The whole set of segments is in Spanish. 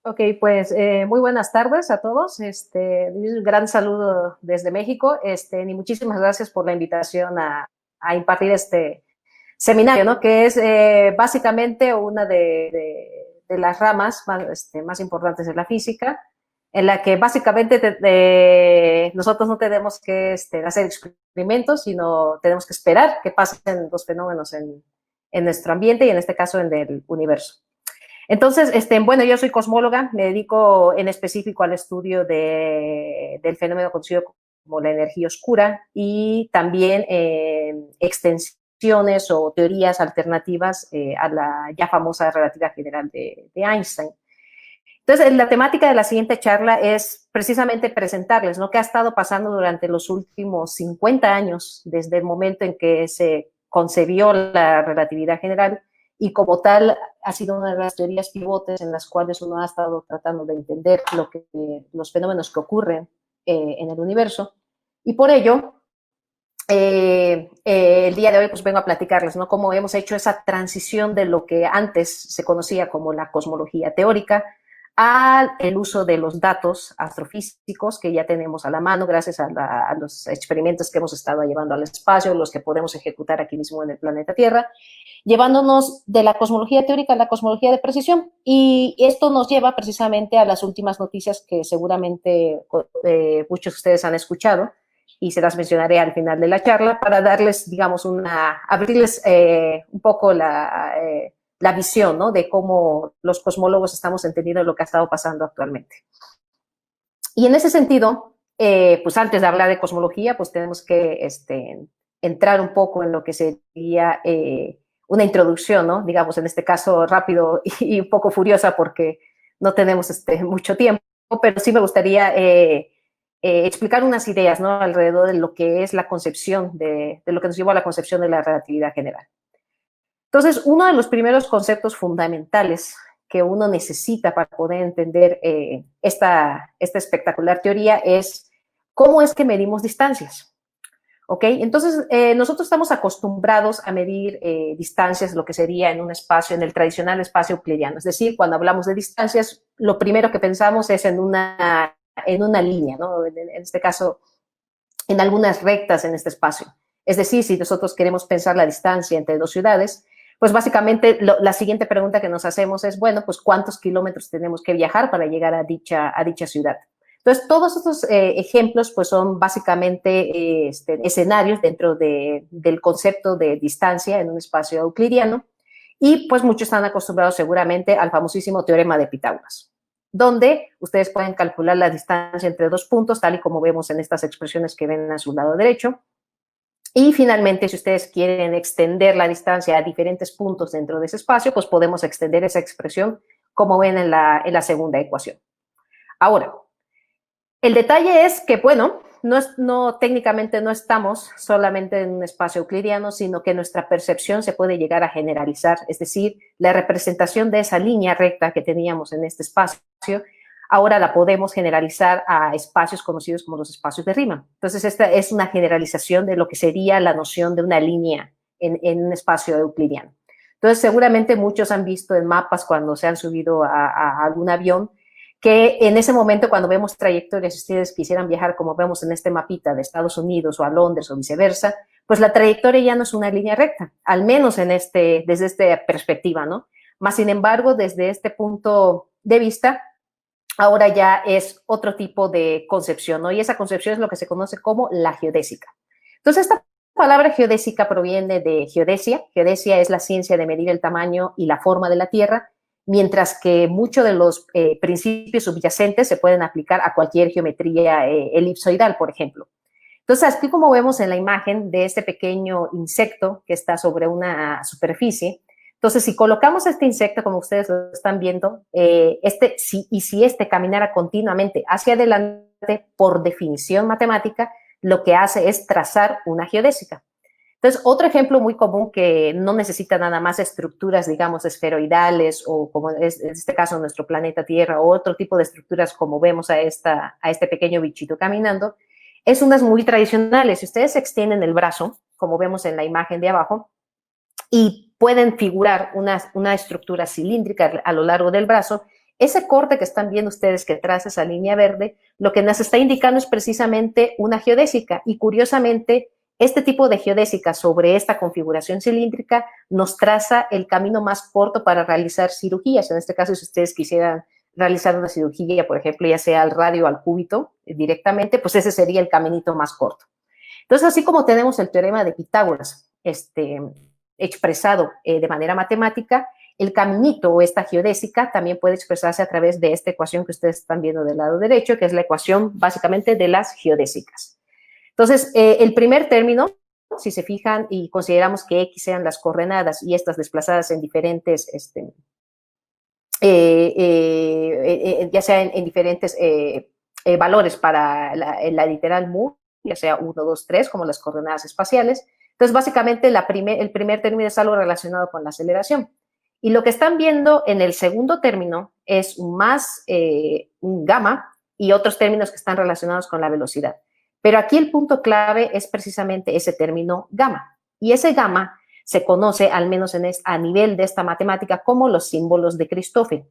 Ok, pues muy buenas tardes a todos. Un gran saludo desde México. Y muchísimas gracias por la invitación a impartir este seminario, ¿no? Que es básicamente una de las ramas más importantes de la física, en la que básicamente nosotros no tenemos que hacer experimentos, sino tenemos que esperar que pasen los fenómenos en nuestro ambiente y en este caso en el universo. Entonces, bueno, yo soy cosmóloga, me dedico en específico al estudio del fenómeno conocido como la energía oscura y también extensiones o teorías alternativas a la ya famosa relatividad general de Einstein. Entonces, la temática de la siguiente charla es precisamente presentarles, ¿no?, qué ha estado pasando durante los últimos 50 años, desde el momento en que se concebió la relatividad general, y como tal ha sido una de las teorías pivotes en las cuales uno ha estado tratando de entender los fenómenos que ocurren en el universo. Y por ello, el día de hoy pues vengo a platicarles, ¿no?, cómo hemos hecho esa transición de lo que antes se conocía como la cosmología teórica al uso de los datos astrofísicos que ya tenemos a la mano gracias a los experimentos que hemos estado llevando al espacio, los que podemos ejecutar aquí mismo en el planeta Tierra, llevándonos de la cosmología teórica a la cosmología de precisión. Y esto nos lleva precisamente a las últimas noticias que seguramente muchos de ustedes han escuchado, y se las mencionaré al final de la charla para darles, digamos, abrirles un poco la visión, ¿no?, de cómo los cosmólogos estamos entendiendo lo que ha estado pasando actualmente. Y en ese sentido, pues antes de hablar de cosmología, pues tenemos que entrar un poco en lo que sería una introducción, ¿no?, digamos, en este caso rápido y un poco furiosa porque no tenemos mucho tiempo, pero sí me gustaría explicar unas ideas, ¿no?, alrededor de lo que es la concepción, de lo que nos llevó a la concepción de la relatividad general. Entonces, uno de los primeros conceptos fundamentales que uno necesita para poder entender esta espectacular teoría es cómo es que medimos distancias. ¿Ok? Entonces, nosotros estamos acostumbrados a medir distancias, lo que sería en un espacio, en el tradicional espacio euclidiano. Es decir, cuando hablamos de distancias, lo primero que pensamos es en una línea, ¿no? En este caso, en algunas rectas en este espacio. Es decir, si nosotros queremos pensar la distancia entre dos ciudades, pues básicamente la siguiente pregunta que nos hacemos es, bueno, pues ¿cuántos kilómetros tenemos que viajar para llegar a dicha ciudad? Entonces, todos estos ejemplos pues son básicamente escenarios dentro del concepto de distancia en un espacio euclidiano, y pues muchos están acostumbrados seguramente al famosísimo teorema de Pitágoras, donde ustedes pueden calcular la distancia entre dos puntos, tal y como vemos en estas expresiones que ven a su lado derecho. Y finalmente, si ustedes quieren extender la distancia a diferentes puntos dentro de ese espacio, pues podemos extender esa expresión como ven en la segunda ecuación. Ahora, el detalle es que, bueno, técnicamente no estamos solamente en un espacio euclidiano, sino que nuestra percepción se puede llegar a generalizar, es decir, la representación de esa línea recta que teníamos en este espacio, ahora la podemos generalizar a espacios conocidos como los espacios de Riemann. Entonces, esta es una generalización de lo que sería la noción de una línea en un espacio euclidiano. Entonces, seguramente muchos han visto en mapas cuando se han subido a algún avión, que en ese momento, cuando vemos trayectorias, si ustedes quisieran viajar, como vemos en este mapita, de Estados Unidos o a Londres o viceversa, pues la trayectoria ya no es una línea recta, al menos desde esta perspectiva, ¿no? Más sin embargo, desde este punto de vista, ahora ya es otro tipo de concepción, ¿no? Y esa concepción es lo que se conoce como la geodésica. Entonces, esta palabra geodésica proviene de geodesia. Geodesia es la ciencia de medir el tamaño y la forma de la Tierra, mientras que muchos de los principios subyacentes se pueden aplicar a cualquier geometría elipsoidal, por ejemplo. Entonces, aquí como vemos en la imagen de este pequeño insecto que está sobre una superficie, entonces si colocamos este insecto, como ustedes lo están viendo, si este caminara continuamente hacia adelante, por definición matemática, lo que hace es trazar una geodésica. Entonces, otro ejemplo muy común que no necesita nada más estructuras, digamos, esferoidales o como es en este caso nuestro planeta Tierra o otro tipo de estructuras como vemos a este pequeño bichito caminando, es unas muy tradicionales. Si ustedes extienden el brazo, como vemos en la imagen de abajo, y pueden figurar una estructura cilíndrica a lo largo del brazo, Ese corte que están viendo ustedes que traza esa línea verde, lo que nos está indicando es precisamente una geodésica y curiosamente este tipo de geodésica sobre esta configuración cilíndrica nos traza el camino más corto para realizar cirugías. En este caso, si ustedes quisieran realizar una cirugía, por ejemplo, ya sea al radio o al cúbito directamente, pues ese sería el caminito más corto. Entonces, así como tenemos el teorema de Pitágoras expresado de manera matemática, el caminito o esta geodésica también puede expresarse a través de esta ecuación que ustedes están viendo del lado derecho, que es la ecuación básicamente de las geodésicas. Entonces, el primer término, si se fijan y consideramos que X sean las coordenadas y estas desplazadas en diferentes, ya sea en diferentes valores para la literal mu, ya sea 1, 2, 3, como las coordenadas espaciales. Entonces, básicamente, el primer término es algo relacionado con la aceleración. Y lo que están viendo en el segundo término es un gamma y otros términos que están relacionados con la velocidad. Pero aquí el punto clave es precisamente ese término gamma. Y ese gamma se conoce, al menos a nivel de esta matemática, como los símbolos de Christoffel.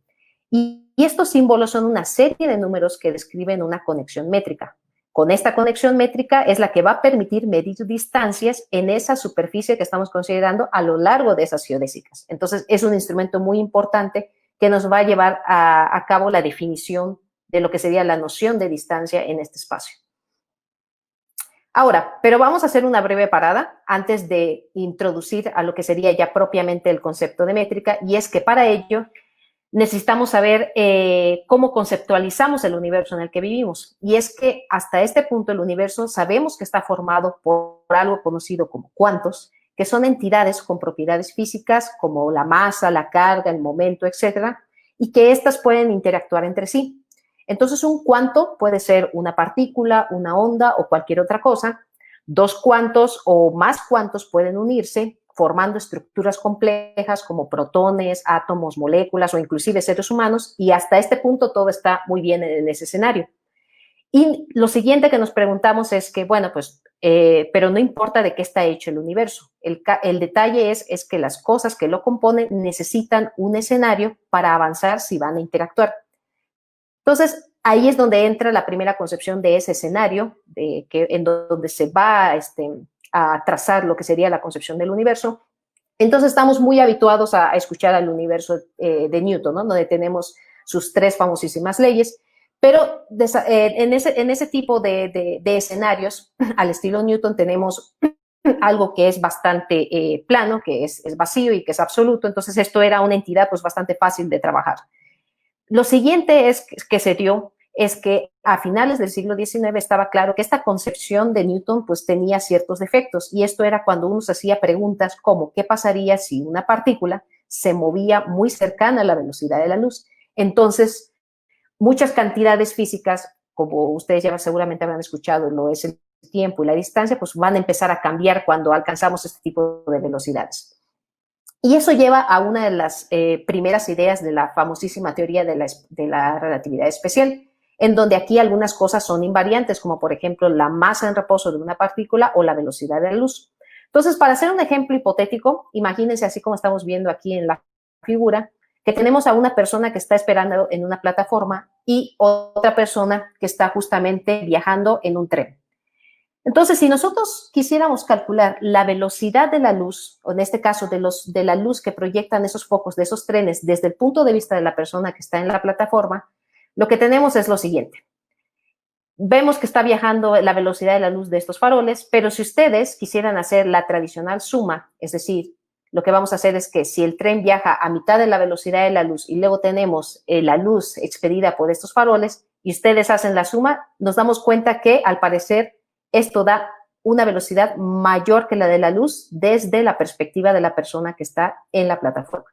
Y estos símbolos son una serie de números que describen una conexión métrica. Con esta conexión métrica es la que va a permitir medir distancias en esa superficie que estamos considerando a lo largo de esas geodésicas. Entonces, es un instrumento muy importante que nos va a llevar a cabo la definición de lo que sería la noción de distancia en este espacio. Ahora, pero vamos a hacer una breve parada antes de introducir a lo que sería ya propiamente el concepto de métrica, y es que para ello necesitamos saber cómo conceptualizamos el universo en el que vivimos. Y es que hasta este punto el universo sabemos que está formado por algo conocido como cuantos, que son entidades con propiedades físicas como la masa, la carga, el momento, etcétera, y que éstas pueden interactuar entre sí. Entonces, un cuanto puede ser una partícula, una onda o cualquier otra cosa. Dos cuantos o más cuantos pueden unirse formando estructuras complejas como protones, átomos, moléculas o inclusive seres humanos, y hasta este punto todo está muy bien en ese escenario. Y lo siguiente que nos preguntamos es que, bueno, pues, pero no importa de qué está hecho el universo. El detalle es que las cosas que lo componen necesitan un escenario para avanzar si van a interactuar. Entonces, ahí es donde entra la primera concepción de ese escenario, en donde se va a trazar lo que sería la concepción del universo. Entonces, estamos muy habituados a escuchar al universo de Newton, ¿no? Donde tenemos sus tres famosísimas leyes, pero en ese tipo de escenarios, al estilo Newton, tenemos algo que es bastante plano, que es vacío y que es absoluto. Entonces, esto era una entidad pues bastante fácil de trabajar. Lo siguiente que se dio es que a finales del siglo XIX estaba claro que esta concepción de Newton pues tenía ciertos defectos, y esto era cuando uno se hacía preguntas como ¿qué pasaría si una partícula se movía muy cercana a la velocidad de la luz? Entonces, muchas cantidades físicas, como ustedes ya seguramente habrán escuchado, lo es el tiempo y la distancia, pues van a empezar a cambiar cuando alcanzamos este tipo de velocidades. Y eso lleva a una de las primeras ideas de la famosísima teoría de la relatividad especial, en donde aquí algunas cosas son invariantes, como por ejemplo la masa en reposo de una partícula o la velocidad de la luz. Entonces, para hacer un ejemplo hipotético, imagínense así como estamos viendo aquí en la figura, que tenemos a una persona que está esperando en una plataforma y otra persona que está justamente viajando en un tren. Entonces, si nosotros quisiéramos calcular la velocidad de la luz, o en este caso de la luz que proyectan esos focos de esos trenes desde el punto de vista de la persona que está en la plataforma, lo que tenemos es lo siguiente. Vemos que está viajando la velocidad de la luz de estos faroles, pero si ustedes quisieran hacer la tradicional suma, es decir, lo que vamos a hacer es que si el tren viaja a mitad de la velocidad de la luz y luego tenemos la luz expedida por estos faroles y ustedes hacen la suma, nos damos cuenta que al parecer esto da una velocidad mayor que la de la luz desde la perspectiva de la persona que está en la plataforma.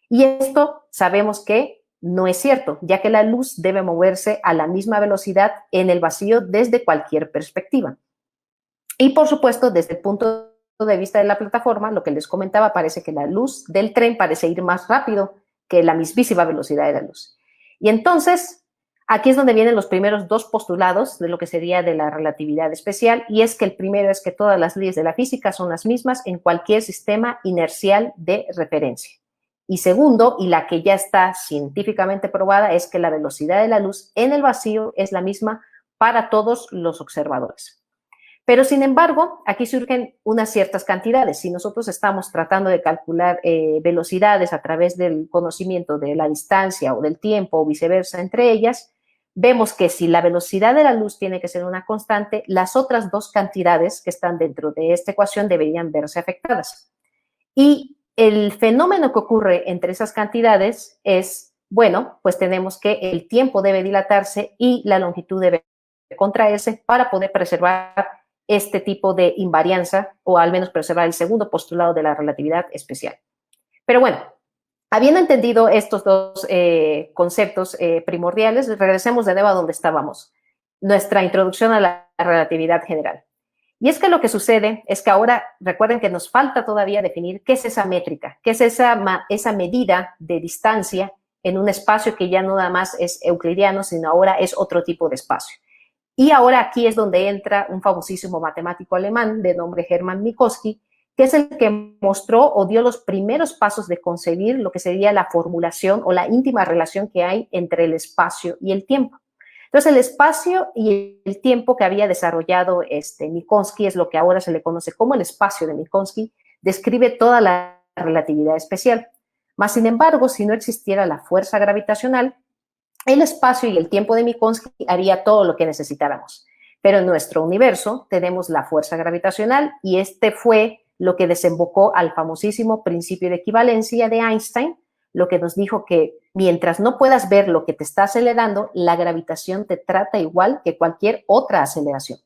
Y esto sabemos que no es cierto, ya que la luz debe moverse a la misma velocidad en el vacío desde cualquier perspectiva. Y por supuesto, desde el punto de vista de la plataforma, lo que les comentaba, parece que la luz del tren parece ir más rápido que la mismísima velocidad de la luz. Y entonces, aquí es donde vienen los primeros dos postulados de lo que sería de la relatividad especial, y es que el primero es que todas las leyes de la física son las mismas en cualquier sistema inercial de referencia. Y segundo, y la que ya está científicamente probada, es que la velocidad de la luz en el vacío es la misma para todos los observadores. Pero, sin embargo, aquí surgen unas ciertas cantidades. Si nosotros estamos tratando de calcular velocidades a través del conocimiento de la distancia o del tiempo o viceversa entre ellas, vemos que si la velocidad de la luz tiene que ser una constante, las otras dos cantidades que están dentro de esta ecuación deberían verse afectadas. Y el fenómeno que ocurre entre esas cantidades es, bueno, pues tenemos que el tiempo debe dilatarse y la longitud debe contraerse para poder preservar este tipo de invarianza, o al menos preservar el segundo postulado de la relatividad especial. Pero bueno, habiendo entendido estos dos conceptos primordiales, regresemos de nuevo a donde estábamos, nuestra introducción a la relatividad general. Y es que lo que sucede es que ahora, recuerden que nos falta todavía definir qué es esa métrica, qué es esa medida de distancia en un espacio que ya no nada más es euclidiano, sino ahora es otro tipo de espacio. Y ahora aquí es donde entra un famosísimo matemático alemán de nombre Hermann Minkowski, que es el que mostró o dio los primeros pasos de concebir lo que sería la formulación o la íntima relación que hay entre el espacio y el tiempo. Entonces, el espacio y el tiempo que había desarrollado Minkowski es lo que ahora se le conoce como el espacio de Minkowski, describe toda la relatividad especial. Mas, sin embargo, si no existiera la fuerza gravitacional, el espacio y el tiempo de Minkowski haría todo lo que necesitáramos. Pero en nuestro universo tenemos la fuerza gravitacional y este fue lo que desembocó al famosísimo principio de equivalencia de Einstein, lo que nos dijo que mientras no puedas ver lo que te está acelerando, la gravitación te trata igual que cualquier otra aceleración.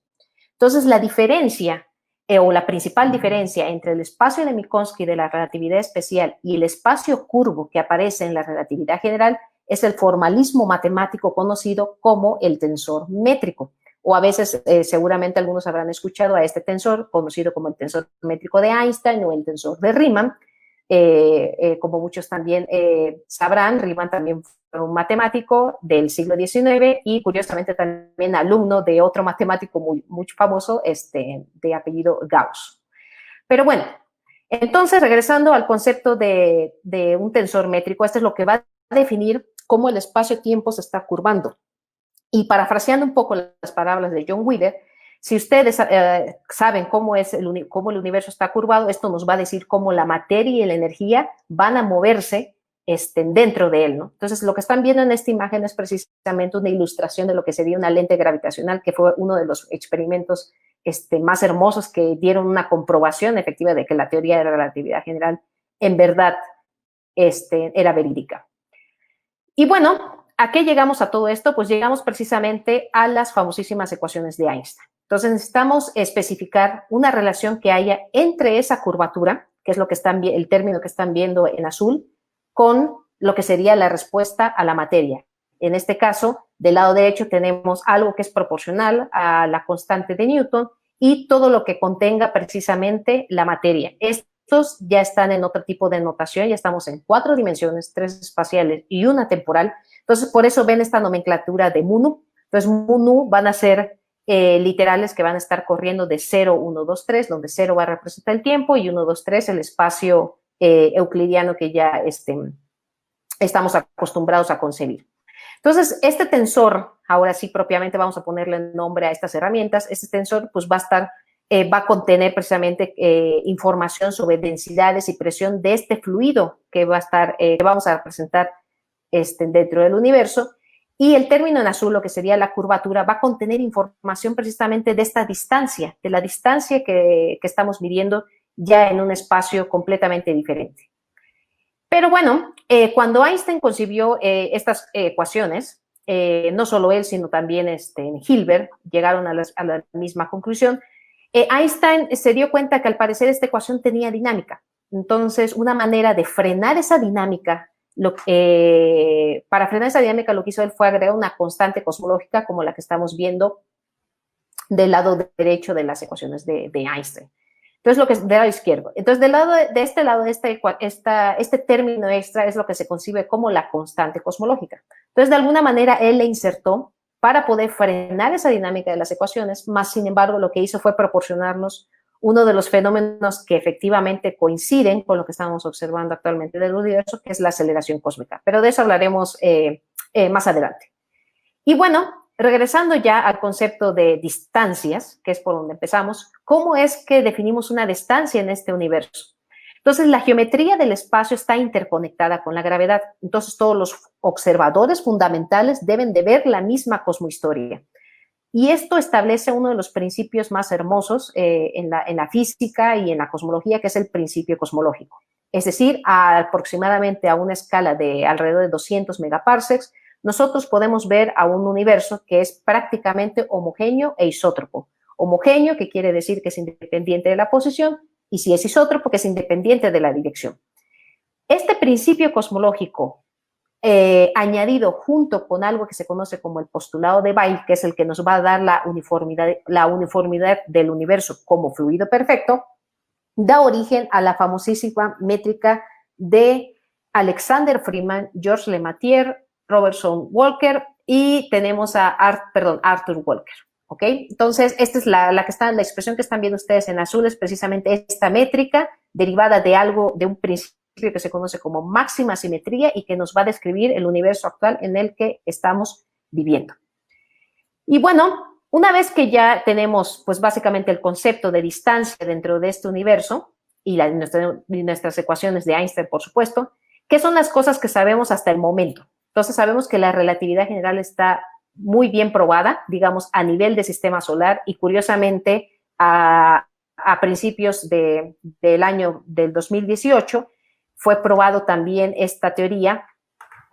Entonces, la diferencia o la principal diferencia entre el espacio de Minkowski de la relatividad especial y el espacio curvo que aparece en la relatividad general es el formalismo matemático conocido como el tensor métrico. O a veces, seguramente algunos habrán escuchado a este tensor conocido como el tensor métrico de Einstein o el tensor de Riemann. Como muchos también sabrán, Riemann también fue un matemático del siglo XIX y curiosamente también alumno de otro matemático muy famoso de apellido Gauss. Pero bueno, entonces regresando al concepto de un tensor métrico, esto es lo que va a definir cómo el espacio-tiempo se está curvando. Y parafraseando un poco las palabras de John Wheeler, si ustedes saben cómo el universo está curvado, esto nos va a decir cómo la materia y la energía van a moverse dentro de él, ¿no? Entonces, lo que están viendo en esta imagen es precisamente una ilustración de lo que sería una lente gravitacional, que fue uno de los experimentos más hermosos que dieron una comprobación efectiva de que la teoría de la relatividad general en verdad era verídica. Y bueno, ¿a qué llegamos a todo esto? Pues llegamos precisamente a las famosísimas ecuaciones de Einstein. Entonces necesitamos especificar una relación que haya entre esa curvatura, que es lo que el término que están viendo en azul, con lo que sería la respuesta a la materia. En este caso, del lado derecho tenemos algo que es proporcional a la constante de Newton y todo lo que contenga precisamente la materia. Estos ya están en otro tipo de notación, ya estamos en 4 dimensiones, 3 espaciales y una temporal. Entonces, por eso ven esta nomenclatura de mu-nu. Entonces, mu-nu van a ser literales que van a estar corriendo de 0, 1, 2, 3, donde 0 va a representar el tiempo y 1, 2, 3 el espacio euclidiano que ya estamos acostumbrados a concebir. Entonces, este tensor, ahora sí propiamente vamos a ponerle nombre a estas herramientas, este tensor pues va a contener precisamente información sobre densidades y presión de este fluido que que vamos a representar dentro del universo. Y el término en azul, lo que sería la curvatura, va a contener información precisamente de esta distancia, de la distancia que estamos midiendo ya en un espacio completamente diferente. Pero bueno, cuando Einstein concibió estas ecuaciones, no solo él, sino también Hilbert, llegaron a la misma conclusión. Einstein se dio cuenta que al parecer esta ecuación tenía dinámica. Entonces, una manera de frenar esa dinámica, para frenar esa dinámica lo que hizo él fue agregar una constante cosmológica como la que estamos viendo del lado derecho de las ecuaciones de Einstein. Entonces, lo que es del lado izquierdo. Entonces, este término extra es lo que se concibe como la constante cosmológica. Entonces, de alguna manera, él le insertó para poder frenar esa dinámica de las ecuaciones, más sin embargo, lo que hizo fue proporcionarnos uno de los fenómenos que efectivamente coinciden con lo que estamos observando actualmente del universo, que es la aceleración cósmica. Pero de eso hablaremos más adelante. Y bueno, regresando ya al concepto de distancias, que es por donde empezamos, ¿cómo es que definimos una distancia en este universo? Entonces, la geometría del espacio está interconectada con la gravedad. Entonces, todos los observadores fundamentales deben de ver la misma cosmohistoria. Y esto establece uno de los principios más hermosos en la física y en la cosmología, que es el principio cosmológico. Es decir, aproximadamente a una escala de alrededor de 200 megaparsecs, nosotros podemos ver a un universo que es prácticamente homogéneo e isótropo. Homogéneo, que quiere decir que es independiente de la posición, y si es isótropo, que es independiente de la dirección. Este principio cosmológico, añadido junto con algo que se conoce como el postulado de Weyl, que es el que nos va a dar la uniformidad del universo como fluido perfecto, da origen a la famosísima métrica de Alexander Freeman, Georges Lemaître, Robertson Walker y tenemos a Arthur Walker. ¿Ok? Entonces, esta es la expresión que están viendo ustedes en azul, es precisamente esta métrica derivada de un principio que se conoce como máxima simetría y que nos va a describir el universo actual en el que estamos viviendo. Y bueno, una vez que ya tenemos, pues básicamente el concepto de distancia dentro de este universo y nuestras ecuaciones de Einstein, por supuesto, ¿qué son las cosas que sabemos hasta el momento? Entonces, sabemos que la relatividad general está muy bien probada, digamos, a nivel de sistema solar y curiosamente a principios del año del 2018 fue probado también esta teoría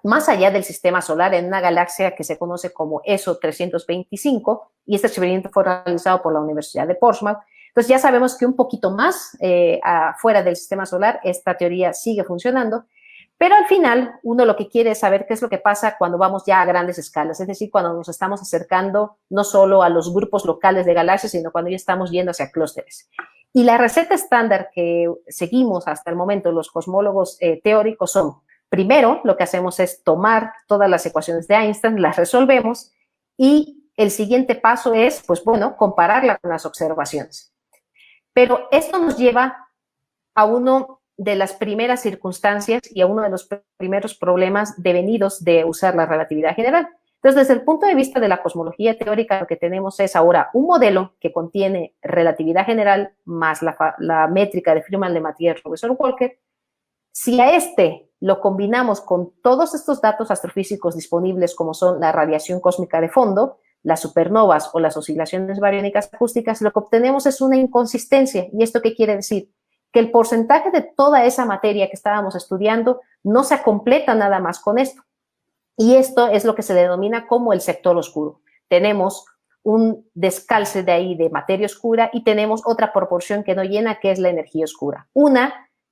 más allá del sistema solar en una galaxia que se conoce como ESO 325 y este experimento fue realizado por la Universidad de Portsmouth. Entonces ya sabemos que un poquito más afuera del sistema solar esta teoría sigue funcionando. Pero al final, uno lo que quiere es saber qué es lo que pasa cuando vamos ya a grandes escalas, es decir, cuando nos estamos acercando no solo a los grupos locales de galaxias, sino cuando ya estamos yendo hacia clústeres. Y la receta estándar que seguimos hasta el momento los cosmólogos teóricos son, primero, lo que hacemos es tomar todas las ecuaciones de Einstein, las resolvemos y el siguiente paso es, pues bueno, compararla con las observaciones. Pero esto nos lleva a uno de las primeras circunstancias y a uno de los primeros problemas devenidos de usar la relatividad general. Entonces, desde el punto de vista de la cosmología teórica, lo que tenemos es ahora un modelo que contiene relatividad general más la métrica de Freeman, Lemaître, Robertson Walker. Si a este lo combinamos con todos estos datos astrofísicos disponibles, como son la radiación cósmica de fondo, las supernovas o las oscilaciones bariónicas acústicas, lo que obtenemos es una inconsistencia. ¿Y esto qué quiere decir? Que el porcentaje de toda esa materia que estábamos estudiando no se completa nada más con esto. Y esto es lo que se denomina como el sector oscuro. Tenemos un descalce de ahí de materia oscura y tenemos otra proporción que no llena, que es la energía oscura.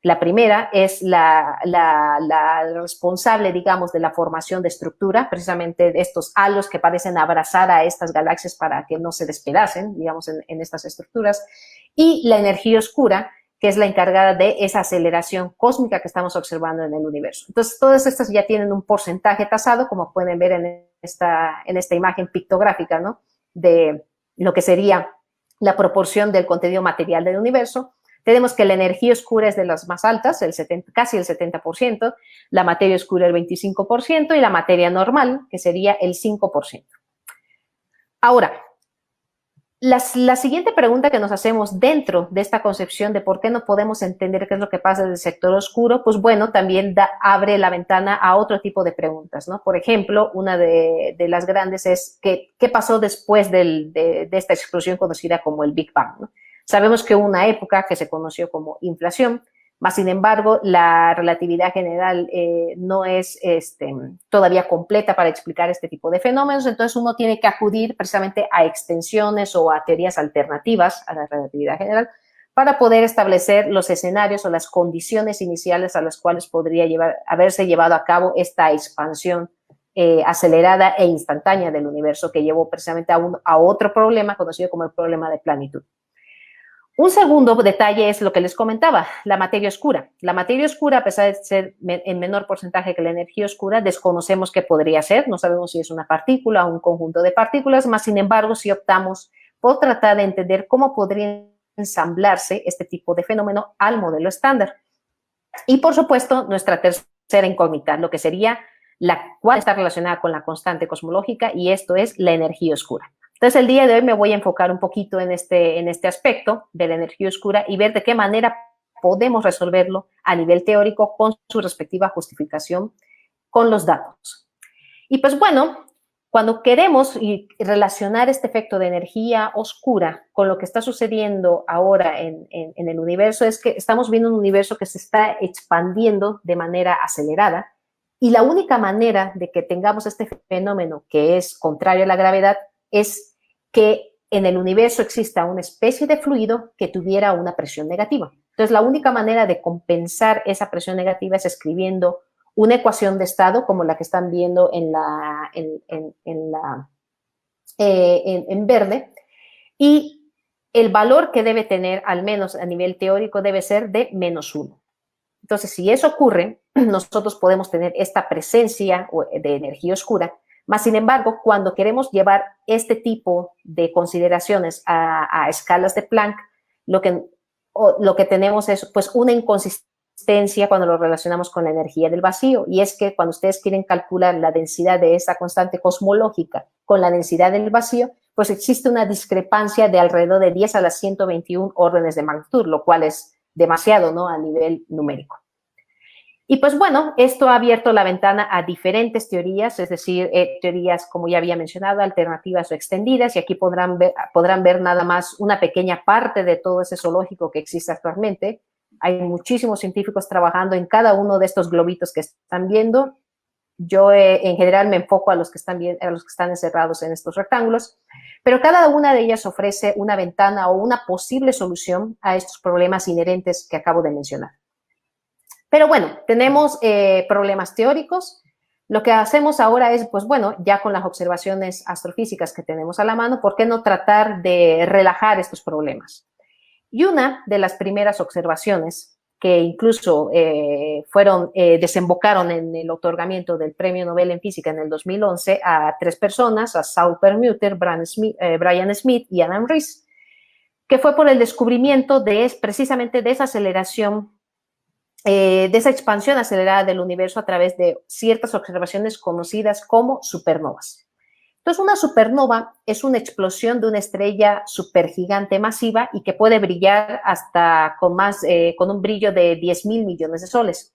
La primera es la responsable, digamos, de la formación de estructura, precisamente de estos halos que parecen abrazar a estas galaxias para que no se despedacen, digamos, en estas estructuras. Y la energía oscura, que es la encargada de esa aceleración cósmica que estamos observando en el universo. Entonces, todas estas ya tienen un porcentaje tasado, como pueden ver en esta imagen pictográfica, ¿no? De lo que sería la proporción del contenido material del universo. Tenemos que la energía oscura es de las más altas, casi el 70%, la materia oscura el 25% y la materia normal, que sería el 5%. Ahora, la siguiente pregunta que nos hacemos dentro de esta concepción de por qué no podemos entender qué es lo que pasa en el sector oscuro, pues bueno, también abre la ventana a otro tipo de preguntas, ¿no? Por ejemplo, una de las grandes es ¿qué pasó después de esta explosión conocida como el Big Bang, ¿no? Sabemos que hubo una época que se conoció como inflación, más sin embargo, la relatividad general no es todavía completa para explicar este tipo de fenómenos, entonces uno tiene que acudir precisamente a extensiones o a teorías alternativas a la relatividad general para poder establecer los escenarios o las condiciones iniciales a las cuales podría haberse llevado a cabo esta expansión acelerada e instantánea del universo que llevó precisamente a otro problema conocido como el problema de planitud. Un segundo detalle es lo que les comentaba, la materia oscura. La materia oscura, a pesar de ser en menor porcentaje que la energía oscura, desconocemos qué podría ser, no sabemos si es una partícula o un conjunto de partículas, más sin embargo, si optamos por tratar de entender cómo podrían ensamblarse este tipo de fenómeno al modelo estándar. Y por supuesto, nuestra tercera incógnita, lo que sería la cual está relacionada con la constante cosmológica, y esto es la energía oscura. Entonces, el día de hoy me voy a enfocar un poquito en este aspecto de la energía oscura y ver de qué manera podemos resolverlo a nivel teórico con su respectiva justificación con los datos. Y pues bueno, cuando queremos relacionar este efecto de energía oscura con lo que está sucediendo ahora en el universo, es que estamos viendo un universo que se está expandiendo de manera acelerada, y la única manera de que tengamos este fenómeno, que es contrario a la gravedad, es que en el universo exista una especie de fluido que tuviera una presión negativa. Entonces, la única manera de compensar esa presión negativa es escribiendo una ecuación de estado como la que están viendo en verde, y el valor que debe tener, al menos a nivel teórico, debe ser de -1. Entonces, si eso ocurre, nosotros podemos tener esta presencia de energía oscura. Más sin embargo, cuando queremos llevar este tipo de consideraciones a escalas de Planck, lo que tenemos es pues una inconsistencia cuando lo relacionamos con la energía del vacío, y es que cuando ustedes quieren calcular la densidad de esa constante cosmológica con la densidad del vacío, pues existe una discrepancia de alrededor de 10 a la 121 órdenes de magnitud, lo cual es demasiado, ¿no?, a nivel numérico. Y pues bueno, esto ha abierto la ventana a diferentes teorías, es decir, teorías, como ya había mencionado, alternativas o extendidas, y aquí podrán ver nada más una pequeña parte de todo ese zoológico que existe actualmente. Hay muchísimos científicos trabajando en cada uno de estos globitos que están viendo. Yo en general me enfoco a los que están encerrados en estos rectángulos, pero cada una de ellas ofrece una ventana o una posible solución a estos problemas inherentes que acabo de mencionar. Pero bueno, tenemos problemas teóricos. Lo que hacemos ahora es, pues bueno, ya con las observaciones astrofísicas que tenemos a la mano, ¿por qué no tratar de relajar estos problemas? Y una de las primeras observaciones que incluso desembocaron en el otorgamiento del Premio Nobel en Física en el 2011 a 3 personas, a Saul Perlmutter, Brian Smith y Adam Riess, que fue por el descubrimiento precisamente de esa aceleración, de esa expansión acelerada del universo a través de ciertas observaciones conocidas como supernovas. Entonces, una supernova es una explosión de una estrella supergigante masiva y que puede brillar hasta con un brillo de 10.000 millones de soles.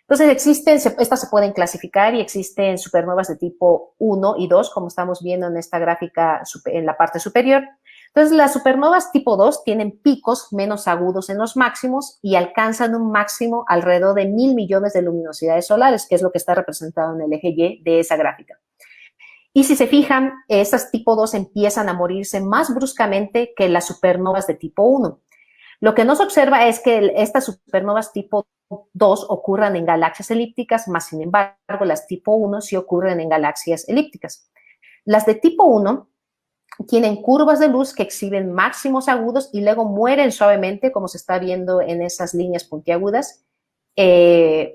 Entonces, estas se pueden clasificar, y existen supernovas de tipo 1 y 2, como estamos viendo en esta gráfica en la parte superior. Entonces, las supernovas tipo 2 tienen picos menos agudos en los máximos y alcanzan un máximo alrededor de 1.000 millones de luminosidades solares, que es lo que está representado en el eje Y de esa gráfica. Y si se fijan, estas tipo 2 empiezan a morirse más bruscamente que las supernovas de tipo 1. Lo que no se observa es que estas supernovas tipo 2 ocurran en galaxias elípticas, más sin embargo, las tipo 1 sí ocurren en galaxias elípticas. Las de tipo 1 tienen curvas de luz que exhiben máximos agudos y luego mueren suavemente, como se está viendo en esas líneas puntiagudas,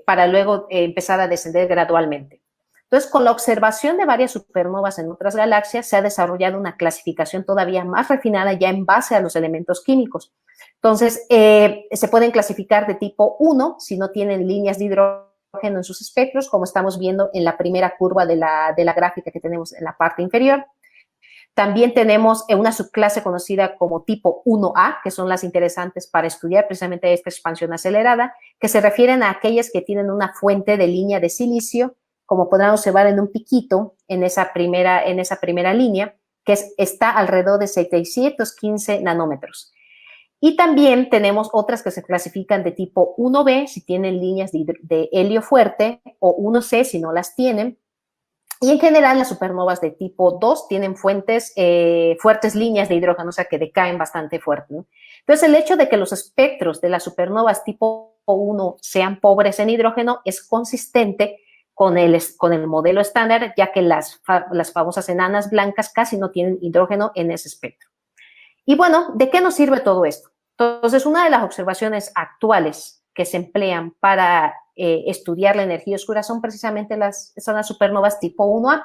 para luego empezar a descender gradualmente. Entonces, con la observación de varias supernovas en otras galaxias, se ha desarrollado una clasificación todavía más refinada ya en base a los elementos químicos. Entonces, se pueden clasificar de tipo 1 si no tienen líneas de hidrógeno en sus espectros, como estamos viendo en la primera curva de la gráfica que tenemos en la parte inferior. También tenemos una subclase conocida como tipo 1A, que son las interesantes para estudiar precisamente esta expansión acelerada, que se refieren a aquellas que tienen una fuente de línea de silicio, como podrán observar en un piquito en esa primera línea, que está alrededor de 715 nanómetros. Y también tenemos otras que se clasifican de tipo 1B si tienen líneas de helio fuerte, o 1C si no las tienen. Y en general las supernovas de tipo 2 tienen fuertes líneas de hidrógeno, o sea que decaen bastante fuerte, ¿no? Entonces, el hecho de que los espectros de las supernovas tipo 1 sean pobres en hidrógeno es consistente con el modelo estándar, ya que las famosas enanas blancas casi no tienen hidrógeno en ese espectro. Y bueno, ¿de qué nos sirve todo esto? Entonces, una de las observaciones actuales que se emplean para estudiar la energía oscura son precisamente las supernovas tipo 1A.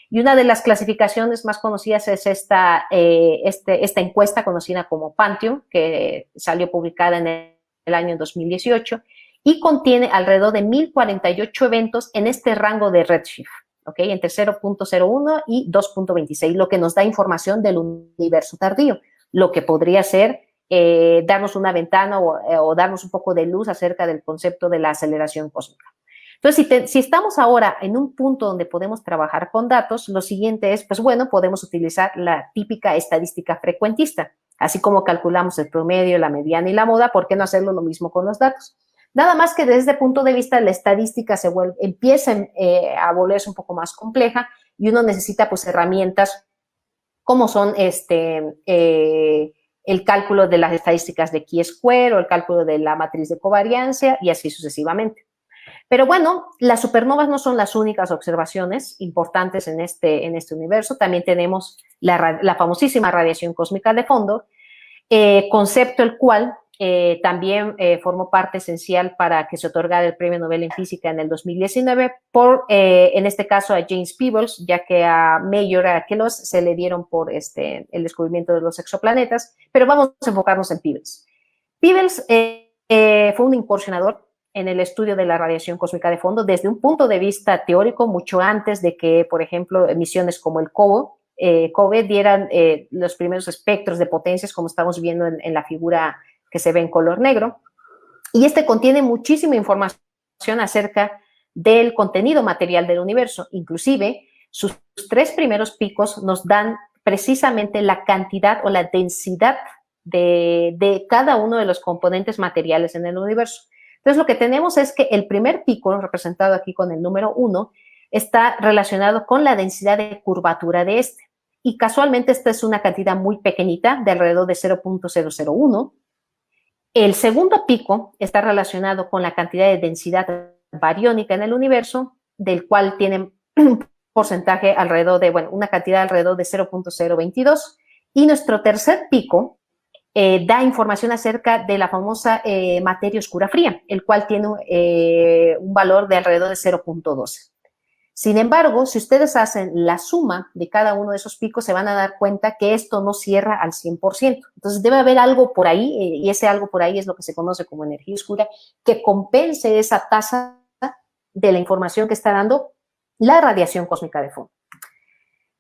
Y una de las clasificaciones más conocidas es esta encuesta conocida como Pantheon, que salió publicada en el año 2018 y contiene alrededor de 1048 eventos en este rango de redshift, ¿ok? Entre 0.01 y 2.26, lo que nos da información del universo tardío, lo que podría ser darnos una ventana o darnos un poco de luz acerca del concepto de la aceleración cósmica. Entonces, si estamos ahora en un punto donde podemos trabajar con datos, lo siguiente es, pues bueno, podemos utilizar la típica estadística frecuentista. Así como calculamos el promedio, la mediana y la moda, ¿por qué no hacerlo lo mismo con los datos? Nada más que desde el punto de vista de la estadística empieza a volverse un poco más compleja y uno necesita pues herramientas como son el cálculo de las estadísticas de chi-square o el cálculo de la matriz de covariancia y así sucesivamente. Pero bueno, las supernovas no son las únicas observaciones importantes en este universo. También tenemos la famosísima radiación cósmica de fondo, concepto el cual también formó parte esencial para que se otorgara el Premio Nobel en Física en el 2019 por, en este caso, a James Peebles, ya que a Major, a Kellos, se le dieron por el descubrimiento de los exoplanetas, pero vamos a enfocarnos en Peebles. Peebles fue un incursionador en el estudio de la radiación cósmica de fondo desde un punto de vista teórico, mucho antes de que, por ejemplo, misiones como el COBE dieran los primeros espectros de potencias, como estamos viendo en la figura que se ve en color negro. Y contiene muchísima información acerca del contenido material del universo. Inclusive, sus 3 primeros picos nos dan precisamente la cantidad o la densidad de cada uno de los componentes materiales en el universo. Entonces, lo que tenemos es que el primer pico, representado aquí con el número 1, está relacionado con la densidad de curvatura de y casualmente esta es una cantidad muy pequeñita, de alrededor de 0.001. El segundo pico está relacionado con la cantidad de densidad bariónica en el universo, del cual tiene un porcentaje alrededor de, bueno, una cantidad alrededor de 0.022. Y nuestro tercer pico da información acerca de la famosa materia oscura fría, el cual tiene un valor de alrededor de 0.12. Sin embargo, si ustedes hacen la suma de cada uno de esos picos, se van a dar cuenta que esto no cierra al 100%. Entonces, debe haber algo por ahí, y ese algo por ahí es lo que se conoce como energía oscura, que compense esa tasa de la información que está dando la radiación cósmica de fondo.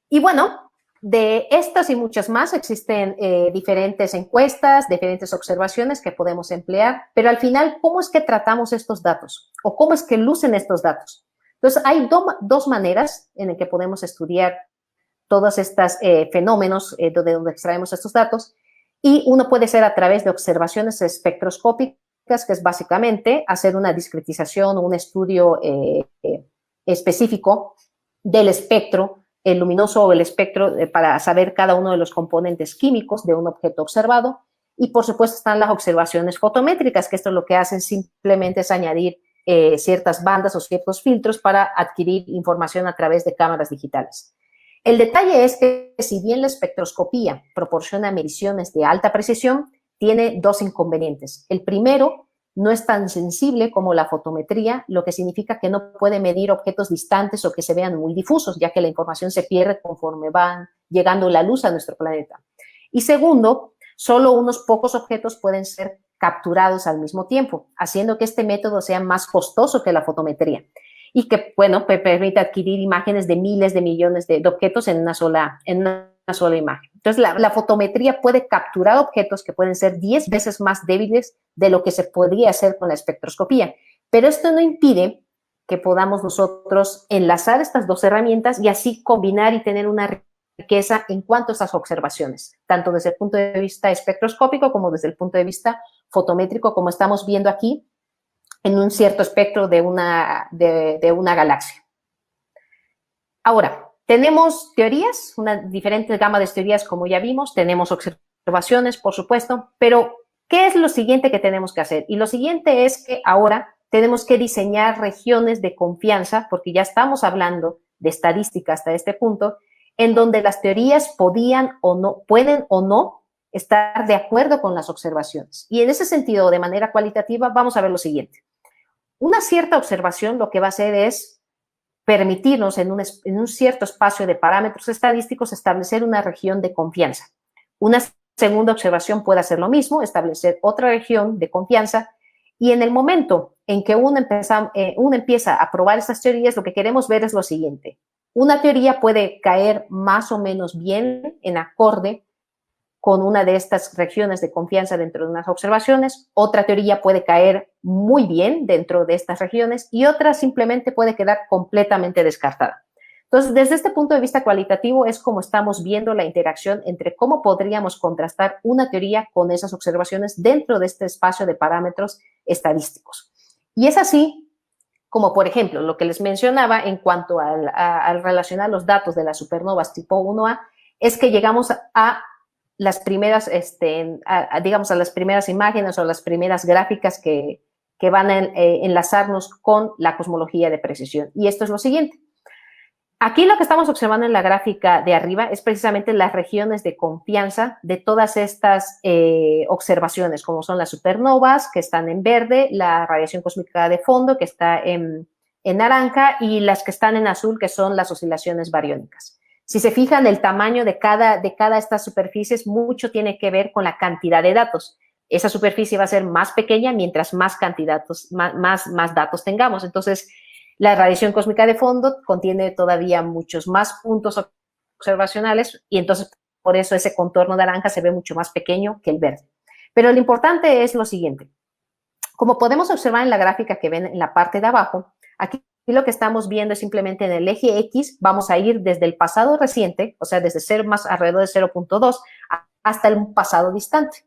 Y bueno, de estas y muchas más existen diferentes encuestas, diferentes observaciones que podemos emplear, pero al final, ¿cómo es que tratamos estos datos? ¿O cómo es que lucen estos datos? Entonces, hay dos maneras en las que podemos estudiar todos estos fenómenos de donde extraemos estos datos, y uno puede ser a través de observaciones espectroscópicas, que es básicamente hacer una discretización o un estudio específico del espectro luminoso o el espectro para saber cada uno de los componentes químicos de un objeto observado. Y por supuesto están las observaciones fotométricas, que esto lo que hacen simplemente es añadir ciertas bandas o ciertos filtros para adquirir información a través de cámaras digitales. El detalle es que si bien la espectroscopía proporciona mediciones de alta precisión, tiene 2 inconvenientes. El primero, no es tan sensible como la fotometría, lo que significa que no puede medir objetos distantes o que se vean muy difusos, ya que la información se pierde conforme van llegando la luz a nuestro planeta. Y segundo, solo unos pocos objetos pueden ser capturados al mismo tiempo, haciendo que este método sea más costoso que la fotometría y que, bueno, permite adquirir imágenes de miles de millones de objetos en una sola imagen. Entonces, la fotometría puede capturar objetos que pueden ser 10 veces más débiles de lo que se podría hacer con la espectroscopía, pero esto no impide que podamos nosotros enlazar estas 2 herramientas y así combinar y tener una riqueza en cuanto a estas observaciones, tanto desde el punto de vista espectroscópico como desde el punto de vista fotométrico, como estamos viendo aquí en un cierto espectro de una galaxia. Ahora, tenemos teorías, una diferente gama de teorías, como ya vimos, tenemos observaciones, por supuesto, pero ¿qué es lo siguiente que tenemos que hacer? Y lo siguiente es que ahora tenemos que diseñar regiones de confianza, porque ya estamos hablando de estadística hasta este punto, en donde las teorías pueden o no estar de acuerdo con las observaciones. Y en ese sentido, de manera cualitativa, vamos a ver lo siguiente. Una cierta observación lo que va a hacer es permitirnos en un cierto espacio de parámetros estadísticos establecer una región de confianza. Una segunda observación puede hacer lo mismo, establecer otra región de confianza, y en el momento en que uno empieza a probar estas teorías, lo que queremos ver es lo siguiente. Una teoría puede caer más o menos bien en acorde con una de estas regiones de confianza dentro de unas observaciones, otra teoría puede caer muy bien dentro de estas regiones y otra simplemente puede quedar completamente descartada. Entonces, desde este punto de vista cualitativo es como estamos viendo la interacción entre cómo podríamos contrastar una teoría con esas observaciones dentro de este espacio de parámetros estadísticos. Y es así como, por ejemplo, lo que les mencionaba en cuanto al relacionar los datos de las supernovas tipo 1A, es que llegamos a las primeras, digamos, a las primeras imágenes o las primeras gráficas que van a enlazarnos con la cosmología de precisión. Y esto es lo siguiente. Aquí lo que estamos observando en la gráfica de arriba es precisamente las regiones de confianza de todas estas observaciones, como son las supernovas, que están en verde, la radiación cósmica de fondo, que está en naranja, y las que están en azul, que son las oscilaciones bariónicas. Si se fijan, el tamaño de cada de estas superficies mucho tiene que ver con la cantidad de datos. Esa superficie va a ser más pequeña mientras más más datos tengamos. Entonces, la radiación cósmica de fondo contiene todavía muchos más puntos observacionales y entonces por eso ese contorno naranja se ve mucho más pequeño que el verde. Pero lo importante es lo siguiente. Como podemos observar en la gráfica que ven en la parte de abajo, aquí lo que estamos viendo es simplemente en el eje X, vamos a ir desde el pasado reciente, o sea, desde 0 más alrededor de 0.2 hasta el pasado distante.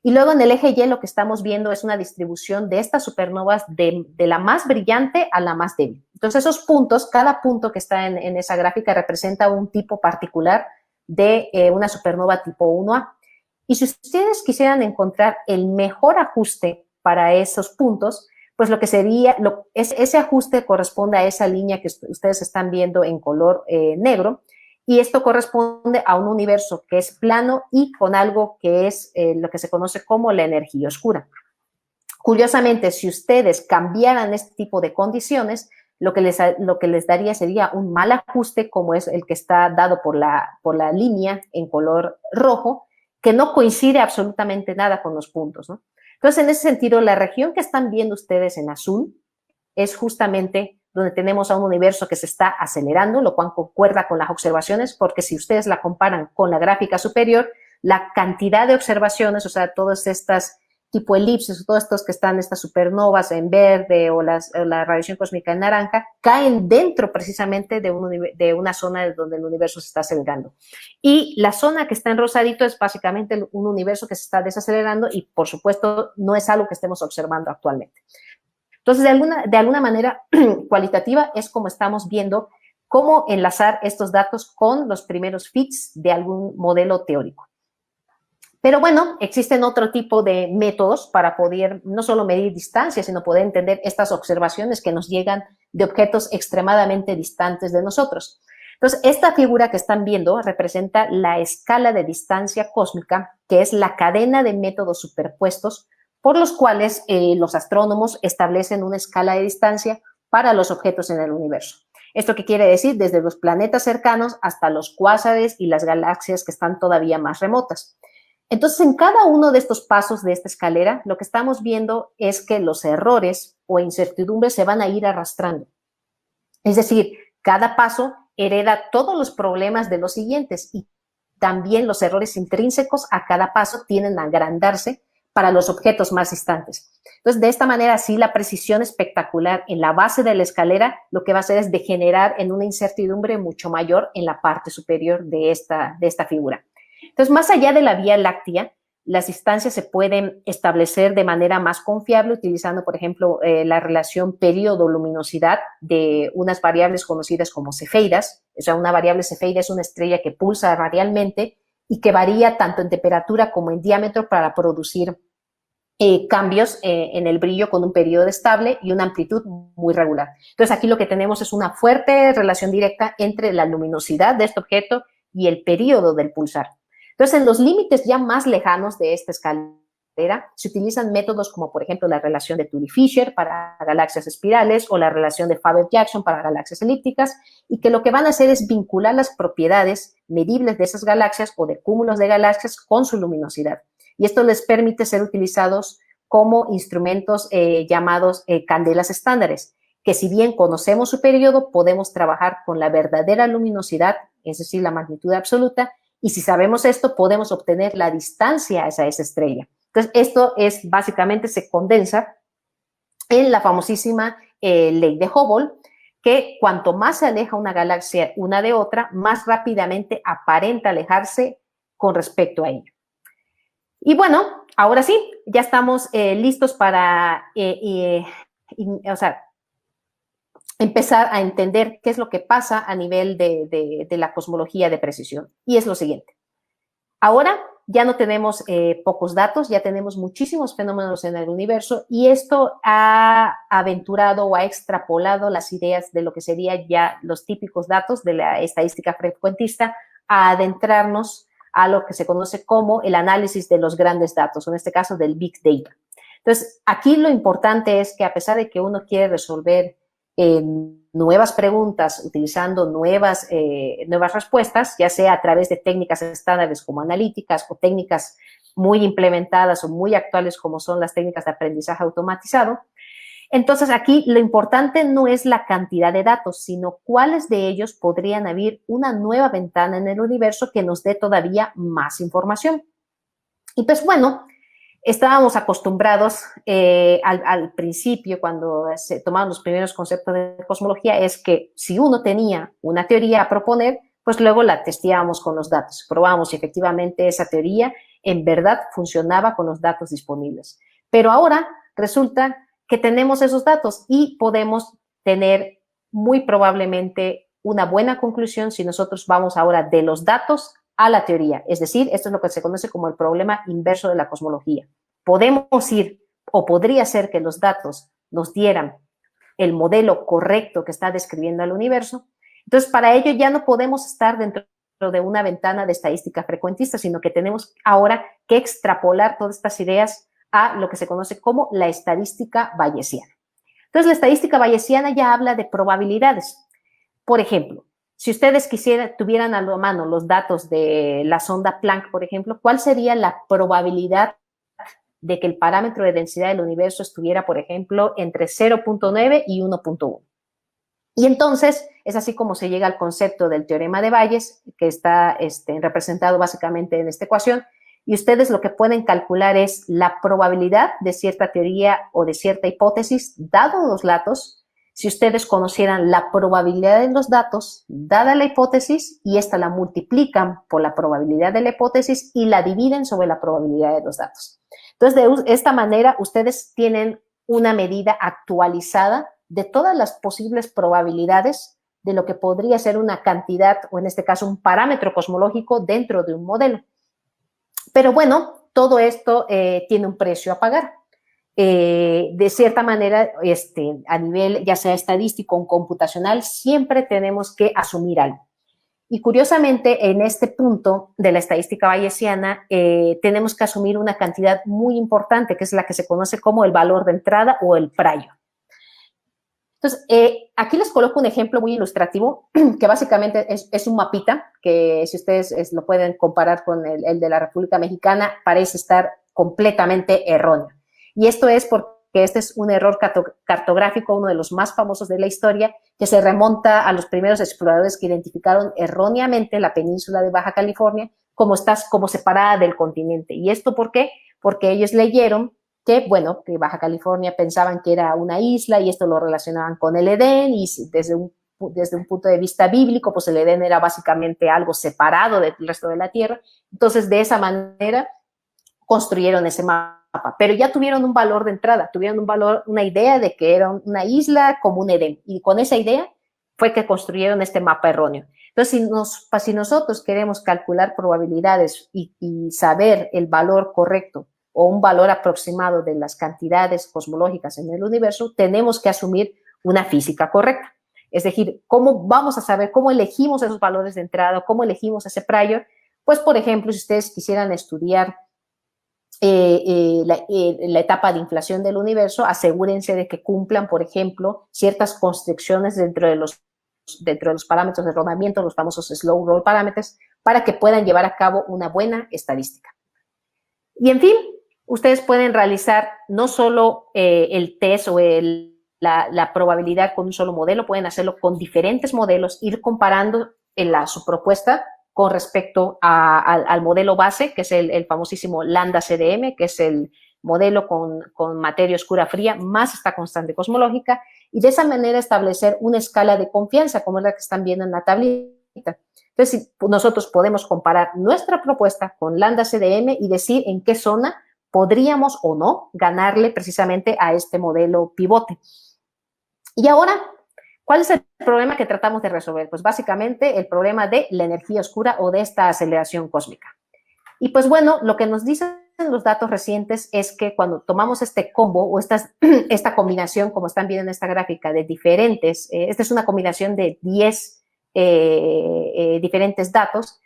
Y luego en el eje Y lo que estamos viendo es una distribución de estas supernovas de la más brillante a la más débil. Entonces esos puntos, cada punto que está en esa gráfica representa un tipo particular de una supernova tipo 1A. Y si ustedes quisieran encontrar el mejor ajuste para esos puntos, pues lo que sería, ese ajuste corresponde a esa línea que ustedes están viendo en color negro, y esto corresponde a un universo que es plano y con algo que es lo que se conoce como la energía oscura. Curiosamente, si ustedes cambiaran este tipo de condiciones, lo que les daría sería un mal ajuste, como es el que está dado por la línea en color rojo, que no coincide absolutamente nada con los puntos, ¿no? Entonces, en ese sentido, la región que están viendo ustedes en azul es justamente donde tenemos a un universo que se está acelerando, lo cual concuerda con las observaciones, porque si ustedes la comparan con la gráfica superior, la cantidad de observaciones, o sea, todas estas tipo elipses, todos estos que están, estas supernovas en verde o la radiación cósmica en naranja, caen dentro precisamente de una zona donde el universo se está acelerando. Y la zona que está en rosadito es básicamente un universo que se está desacelerando y, por supuesto, no es algo que estemos observando actualmente. Entonces, de alguna manera cualitativa es como estamos viendo cómo enlazar estos datos con los primeros fits de algún modelo teórico. Pero bueno, existen otro tipo de métodos para poder no solo medir distancias, sino poder entender estas observaciones que nos llegan de objetos extremadamente distantes de nosotros. Entonces, esta figura que están viendo representa la escala de distancia cósmica, que es la cadena de métodos superpuestos por los cuales los astrónomos establecen una escala de distancia para los objetos en el universo. ¿Esto qué quiere decir? Desde los planetas cercanos hasta los cuásares y las galaxias que están todavía más remotas. Entonces, en cada uno de estos pasos de esta escalera, lo que estamos viendo es que los errores o incertidumbres se van a ir arrastrando. Es decir, cada paso hereda todos los problemas de los siguientes y también los errores intrínsecos a cada paso tienden a agrandarse para los objetos más distantes. Entonces, de esta manera, sí, la precisión espectacular en la base de la escalera lo que va a hacer es degenerar en una incertidumbre mucho mayor en la parte superior de esta figura. Entonces, más allá de la Vía Láctea, las distancias se pueden establecer de manera más confiable utilizando, por ejemplo, la relación periodo-luminosidad de unas variables conocidas como cefeidas. O sea, una variable cefeida es una estrella que pulsa radialmente y que varía tanto en temperatura como en diámetro para producir cambios en el brillo con un periodo estable y una amplitud muy regular. Entonces, aquí lo que tenemos es una fuerte relación directa entre la luminosidad de este objeto y el periodo del pulsar. Entonces, en los límites ya más lejanos de esta escalera, se utilizan métodos como, por ejemplo, la relación de Tully-Fisher para galaxias espirales o la relación de Faber-Jackson para galaxias elípticas, y que lo que van a hacer es vincular las propiedades medibles de esas galaxias o de cúmulos de galaxias con su luminosidad. Y esto les permite ser utilizados como instrumentos llamados candelas estándares, que si bien conocemos su periodo, podemos trabajar con la verdadera luminosidad, es decir, la magnitud absoluta, y si sabemos esto, podemos obtener la distancia hacia esa estrella. Entonces, esto es básicamente, se condensa en la famosísima ley de Hubble, que cuanto más se aleja una galaxia una de otra, más rápidamente aparenta alejarse con respecto a ella. Y bueno, ahora sí, ya estamos listos para empezar a entender qué es lo que pasa a nivel de la cosmología de precisión. Y es lo siguiente. Ahora ya no tenemos pocos datos, ya tenemos muchísimos fenómenos en el universo, y esto ha aventurado o ha extrapolado las ideas de lo que serían ya los típicos datos de la estadística frecuentista a adentrarnos a lo que se conoce como el análisis de los grandes datos, en este caso del Big Data. Entonces, aquí lo importante es que a pesar de que uno quiere resolver nuevas preguntas utilizando nuevas respuestas, ya sea a través de técnicas estándares como analíticas o técnicas muy implementadas o muy actuales como son las técnicas de aprendizaje automatizado. Entonces, aquí lo importante no es la cantidad de datos, sino cuáles de ellos podrían abrir una nueva ventana en el universo que nos dé todavía más información. Y pues bueno, estábamos acostumbrados al principio, cuando se tomaban los primeros conceptos de cosmología, es que si uno tenía una teoría a proponer, pues luego la testeábamos con los datos, probábamos si efectivamente esa teoría en verdad funcionaba con los datos disponibles. Pero ahora resulta que tenemos esos datos y podemos tener muy probablemente una buena conclusión si nosotros vamos ahora de los datos a la teoría. Es decir, esto es lo que se conoce como el problema inverso de la cosmología. Podemos ir, o podría ser que los datos nos dieran el modelo correcto que está describiendo el universo. Entonces, para ello ya no podemos estar dentro de una ventana de estadística frecuentista, sino que tenemos ahora que extrapolar todas estas ideas a lo que se conoce como la estadística bayesiana. Entonces, la estadística bayesiana ya habla de probabilidades. Por ejemplo, si ustedes tuvieran a la mano los datos de la sonda Planck, por ejemplo, ¿cuál sería la probabilidad de que el parámetro de densidad del universo estuviera, por ejemplo, entre 0.9 y 1.1? Y entonces es así como se llega al concepto del teorema de Bayes, que está representado básicamente en esta ecuación, y ustedes lo que pueden calcular es la probabilidad de cierta teoría o de cierta hipótesis, dados los datos. Si ustedes conocieran la probabilidad de los datos, dada la hipótesis, y esta la multiplican por la probabilidad de la hipótesis y la dividen sobre la probabilidad de los datos. Entonces, de esta manera, ustedes tienen una medida actualizada de todas las posibles probabilidades de lo que podría ser una cantidad, o en este caso un parámetro cosmológico dentro de un modelo. Pero bueno, todo esto tiene un precio a pagar. De cierta manera, a nivel ya sea estadístico o computacional, siempre tenemos que asumir algo. Y curiosamente, en este punto de la estadística bayesiana, tenemos que asumir una cantidad muy importante, que es la que se conoce como el valor de entrada o el prior. Entonces, aquí les coloco un ejemplo muy ilustrativo, que básicamente es un mapita, que si ustedes lo pueden comparar con el de la República Mexicana, parece estar completamente erróneo. Y esto es porque este es un error cartográfico, uno de los más famosos de la historia, que se remonta a los primeros exploradores que identificaron erróneamente la península de Baja California como separada del continente. ¿Y esto por qué? Porque ellos leyeron que Baja California pensaban que era una isla y esto lo relacionaban con el Edén, y desde un punto de vista bíblico, pues el Edén era básicamente algo separado del resto de la tierra. Entonces, de esa manera construyeron ese mapa, pero ya tuvieron un valor de entrada, tuvieron una idea de que era una isla como un Edén, y con esa idea fue que construyeron este mapa erróneo. Entonces, si nosotros queremos calcular probabilidades y saber el valor correcto o un valor aproximado de las cantidades cosmológicas en el universo, tenemos que asumir una física correcta. Es decir, ¿cómo vamos a saber, cómo elegimos esos valores de entrada, cómo elegimos ese prior? Pues, por ejemplo, si ustedes quisieran estudiar la etapa de inflación del universo, asegúrense de que cumplan, por ejemplo, ciertas constricciones dentro de los parámetros de rodamiento, los famosos slow roll parámetros, para que puedan llevar a cabo una buena estadística. Y en fin, ustedes pueden realizar no solo el test o la probabilidad con un solo modelo, pueden hacerlo con diferentes modelos, ir comparando su propuesta con respecto al modelo base, que es el famosísimo Lambda CDM, que es el modelo con materia oscura fría más esta constante cosmológica, y de esa manera establecer una escala de confianza, como es la que están viendo en la tablita. Entonces, nosotros podemos comparar nuestra propuesta con Lambda CDM y decir en qué zona podríamos o no ganarle precisamente a este modelo pivote. Y ahora, ¿cuál es el problema que tratamos de resolver? Pues básicamente el problema de la energía oscura o de esta aceleración cósmica. Y pues bueno, lo que nos dicen los datos recientes es que cuando tomamos este combo o esta combinación, como están viendo en esta gráfica, de diferentes, esta es una combinación de 10 diferentes datos,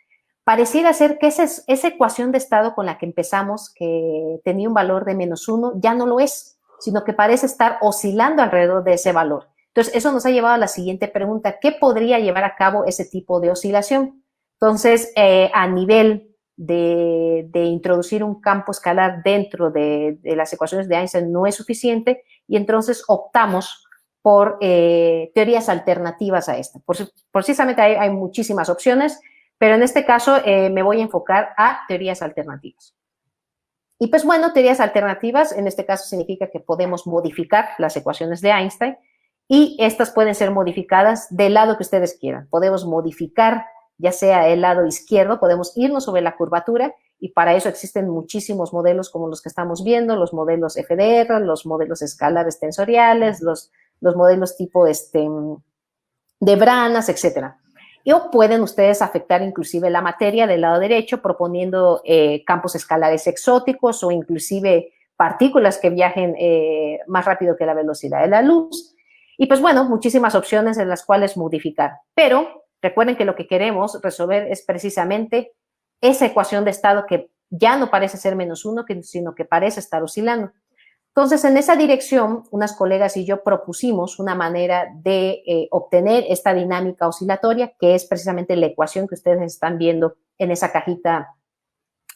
pareciera ser que esa ecuación de estado con la que empezamos, que tenía un valor de -1, ya no lo es, sino que parece estar oscilando alrededor de ese valor. Entonces, eso nos ha llevado a la siguiente pregunta: ¿qué podría llevar a cabo ese tipo de oscilación? Entonces, a nivel de introducir un campo escalar dentro de las ecuaciones de Einstein no es suficiente, y entonces optamos por teorías alternativas a esta. Precisamente hay muchísimas opciones, pero en este caso me voy a enfocar a teorías alternativas. Y pues bueno, teorías alternativas en este caso significa que podemos modificar las ecuaciones de Einstein, y estas pueden ser modificadas del lado que ustedes quieran. Podemos modificar ya sea el lado izquierdo, podemos irnos sobre la curvatura, y para eso existen muchísimos modelos como los que estamos viendo, los modelos FDR, los modelos escalares tensoriales, los modelos tipo de Branas, etcétera. O pueden ustedes afectar inclusive la materia del lado derecho proponiendo campos escalares exóticos o inclusive partículas que viajen más rápido que la velocidad de la luz. Y pues bueno, muchísimas opciones en las cuales modificar. Pero recuerden que lo que queremos resolver es precisamente esa ecuación de estado que ya no parece ser -1, sino que parece estar oscilando. Entonces, en esa dirección, unas colegas y yo propusimos una manera de obtener esta dinámica oscilatoria, que es precisamente la ecuación que ustedes están viendo en esa cajita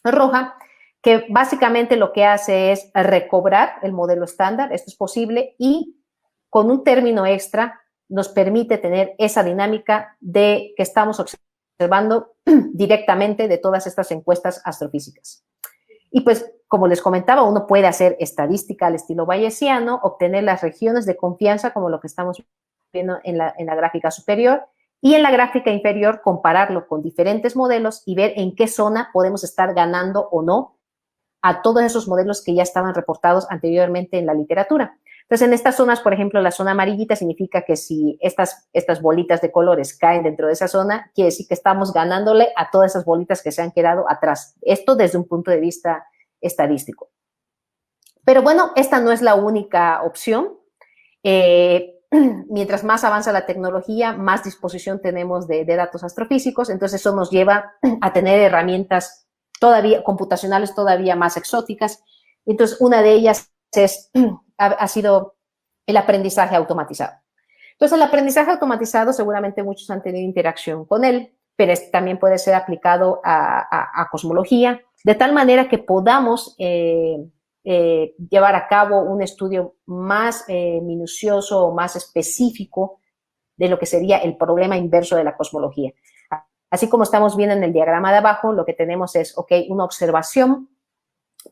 roja, que básicamente lo que hace es recobrar el modelo estándar. Esto es posible, y con un término extra nos permite tener esa dinámica de que estamos observando directamente de todas estas encuestas astrofísicas. Y pues, como les comentaba, uno puede hacer estadística al estilo bayesiano, obtener las regiones de confianza, como lo que estamos viendo en la gráfica superior, y en la gráfica inferior compararlo con diferentes modelos y ver en qué zona podemos estar ganando o no a todos esos modelos que ya estaban reportados anteriormente en la literatura. Entonces, en estas zonas, por ejemplo, la zona amarillita significa que si estas bolitas de colores caen dentro de esa zona, quiere decir que estamos ganándole a todas esas bolitas que se han quedado atrás. Esto desde un punto de vista estadístico. Pero bueno, esta no es la única opción. Mientras más avanza la tecnología, más disposición tenemos de datos astrofísicos, entonces eso nos lleva a tener herramientas todavía computacionales todavía más exóticas. Entonces, una de ellas ha sido el aprendizaje automatizado. Entonces, el aprendizaje automatizado, seguramente muchos han tenido interacción con él, pero también puede ser aplicado a cosmología, de tal manera que podamos llevar a cabo un estudio más minucioso o más específico de lo que sería el problema inverso de la cosmología. Así como estamos viendo en el diagrama de abajo, lo que tenemos es, una observación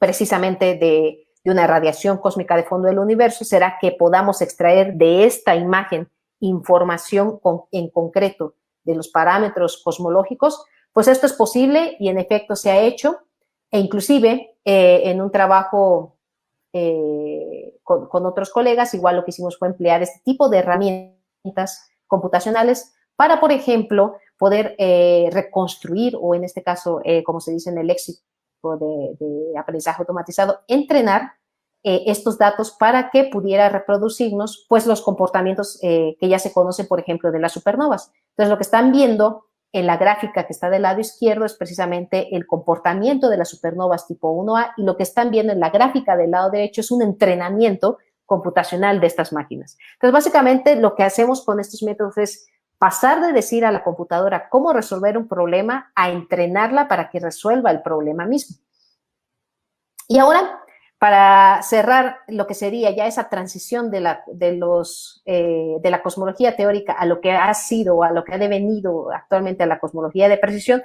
precisamente de una radiación cósmica de fondo del universo, será que podamos extraer de esta imagen información en concreto de los parámetros cosmológicos. Pues esto es posible y en efecto se ha hecho, e inclusive en un trabajo con otros colegas, igual lo que hicimos fue emplear este tipo de herramientas computacionales para, por ejemplo, poder reconstruir, o en este caso, como se dice en el léxico de aprendizaje automatizado, entrenar estos datos para que pudiera reproducirnos pues los comportamientos que ya se conocen, por ejemplo, de las supernovas. Entonces, lo que están viendo en la gráfica que está del lado izquierdo es precisamente el comportamiento de las supernovas tipo 1A y lo que están viendo en la gráfica del lado derecho es un entrenamiento computacional de estas máquinas. Entonces, básicamente lo que hacemos con estos métodos es pasar de decir a la computadora cómo resolver un problema a entrenarla para que resuelva el problema mismo. Y ahora, para cerrar lo que sería ya esa transición de la cosmología teórica a lo que ha sido, a lo que ha devenido actualmente a la cosmología de precisión,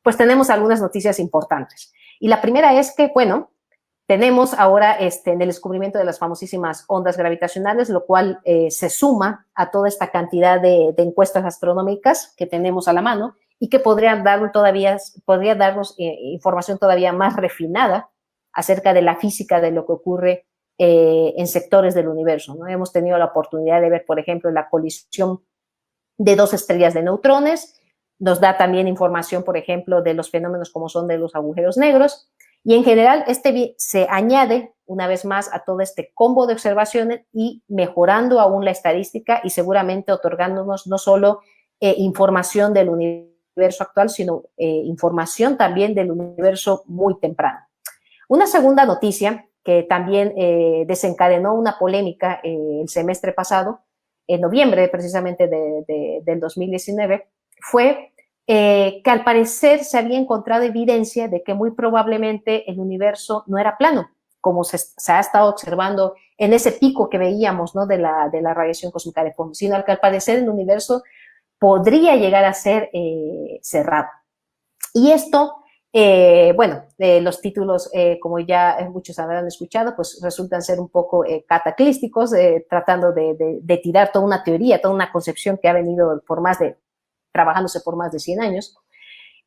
pues tenemos algunas noticias importantes. Y la primera es que, bueno, tenemos ahora en el descubrimiento de las famosísimas ondas gravitacionales, lo cual se suma a toda esta cantidad de encuestas astronómicas que tenemos a la mano y que podría darnos información todavía más refinada acerca de la física de lo que ocurre en sectores del universo, ¿no? Hemos tenido la oportunidad de ver, por ejemplo, la colisión de dos estrellas de neutrones, nos da también información, por ejemplo, de los fenómenos como son de los agujeros negros, y en general se añade una vez más a todo este combo de observaciones y mejorando aún la estadística y seguramente otorgándonos no solo información del universo actual, sino información también del universo muy temprano. Una segunda noticia que también desencadenó una polémica el semestre pasado, en noviembre precisamente del 2019, fue que al parecer se había encontrado evidencia de que muy probablemente el universo no era plano, como se ha estado observando en ese pico que veíamos, ¿no?, de la radiación cósmica de fondo, sino que al parecer el universo podría llegar a ser cerrado. Y esto, los títulos, como ya muchos habrán escuchado, pues resultan ser un poco cataclísticos, tratando de tirar toda una teoría, toda una concepción que ha venido trabajándose por más de 100 años.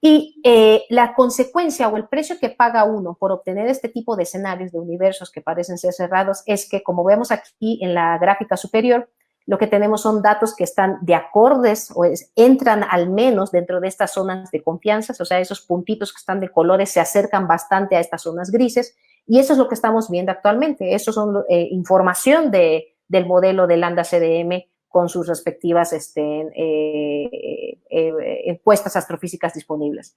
Y la consecuencia o el precio que paga uno por obtener este tipo de escenarios de universos que parecen ser cerrados es que, como vemos aquí en la gráfica superior, lo que tenemos son datos que están de acordes o entran al menos dentro de estas zonas de confianza, o sea, esos puntitos que están de colores se acercan bastante a estas zonas grises, y eso es lo que estamos viendo actualmente. Eso son información del modelo de lambda CDM con sus respectivas encuestas astrofísicas disponibles.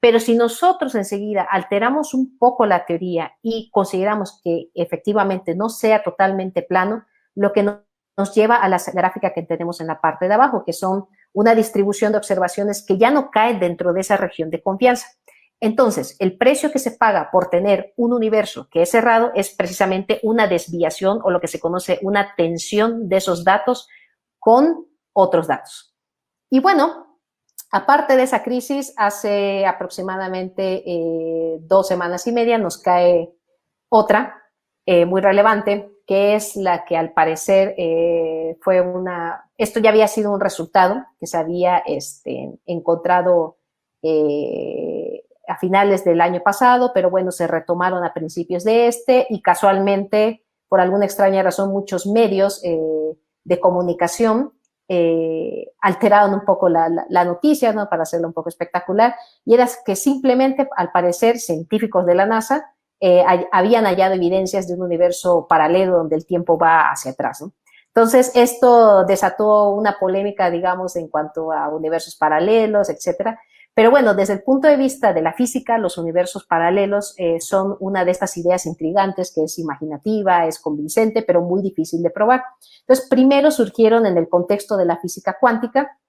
Pero si nosotros enseguida alteramos un poco la teoría y consideramos que efectivamente no sea totalmente plano, lo que nos lleva a la gráfica que tenemos en la parte de abajo, que son una distribución de observaciones que ya no caen dentro de esa región de confianza. Entonces, el precio que se paga por tener un universo que es cerrado es precisamente una desviación o lo que se conoce una tensión de esos datos con otros datos. Y bueno, aparte de esa crisis, hace aproximadamente 2 semanas y media nos cae otra muy relevante, que es la que al parecer esto ya había sido un resultado que se había encontrado a finales del año pasado, pero bueno, se retomaron a principios de y casualmente, por alguna extraña razón, muchos medios de comunicación alteraron un poco la noticia, ¿no?, para hacerla un poco espectacular, y era que simplemente, al parecer, científicos de la NASA habían hallado evidencias de un universo paralelo donde el tiempo va hacia atrás, ¿no? Entonces, esto desató una polémica, digamos, en cuanto a universos paralelos, etcétera. Pero bueno, desde el punto de vista de la física, los universos paralelos son una de estas ideas intrigantes que es imaginativa, es convincente, pero muy difícil de probar. Entonces, primero surgieron en el contexto de la física cuántica,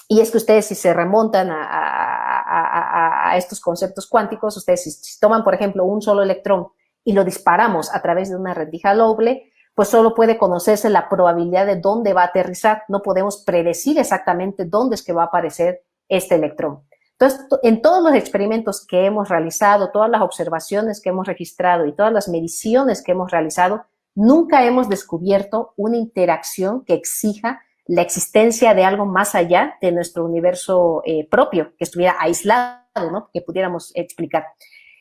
y es que ustedes, si se remontan a estos conceptos cuánticos, ustedes si toman, por ejemplo, un solo electrón y lo disparamos a través de una rendija Lowell, pues solo puede conocerse la probabilidad de dónde va a aterrizar. No podemos predecir exactamente dónde es que va a aparecer este electrón. Entonces, en todos los experimentos que hemos realizado, todas las observaciones que hemos registrado y todas las mediciones que hemos realizado, nunca hemos descubierto una interacción que exija la existencia de algo más allá de nuestro universo propio, que estuviera aislado, ¿no?, que pudiéramos explicar.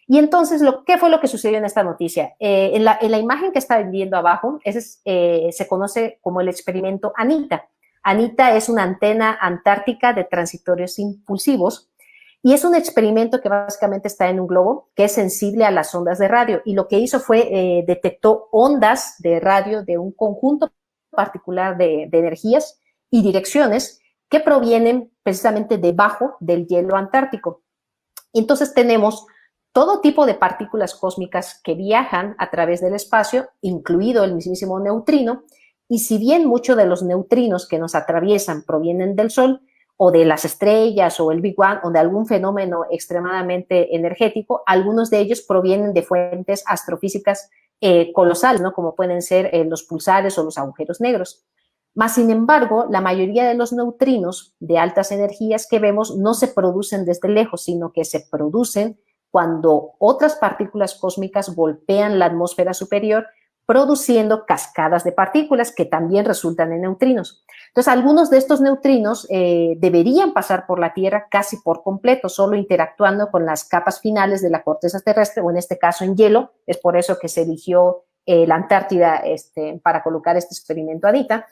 Y entonces, ¿qué fue lo que sucedió en esta noticia? En la imagen que está viendo abajo, se conoce como el experimento ANITA. ANITA es una antena antártica de transitorios impulsivos y es un experimento que básicamente está en un globo que es sensible a las ondas de radio, y lo que hizo fue detectó ondas de radio de un conjunto particular de energías y direcciones que provienen precisamente debajo del hielo antártico. Entonces tenemos todo tipo de partículas cósmicas que viajan a través del espacio, incluido el mismísimo neutrino, y si bien muchos de los neutrinos que nos atraviesan provienen del Sol, o de las estrellas, o el Big Bang, o de algún fenómeno extremadamente energético, algunos de ellos provienen de fuentes astrofísicas colosales, ¿no? Como pueden ser los pulsares o los agujeros negros. Más sin embargo, la mayoría de los neutrinos de altas energías que vemos no se producen desde lejos, sino que se producen cuando otras partículas cósmicas golpean la atmósfera superior, produciendo cascadas de partículas que también resultan en neutrinos. Entonces, algunos de estos neutrinos deberían pasar por la Tierra casi por completo, solo interactuando con las capas finales de la corteza terrestre, o en este caso en hielo. Es por eso que se eligió la Antártida para colocar este experimento ADITA.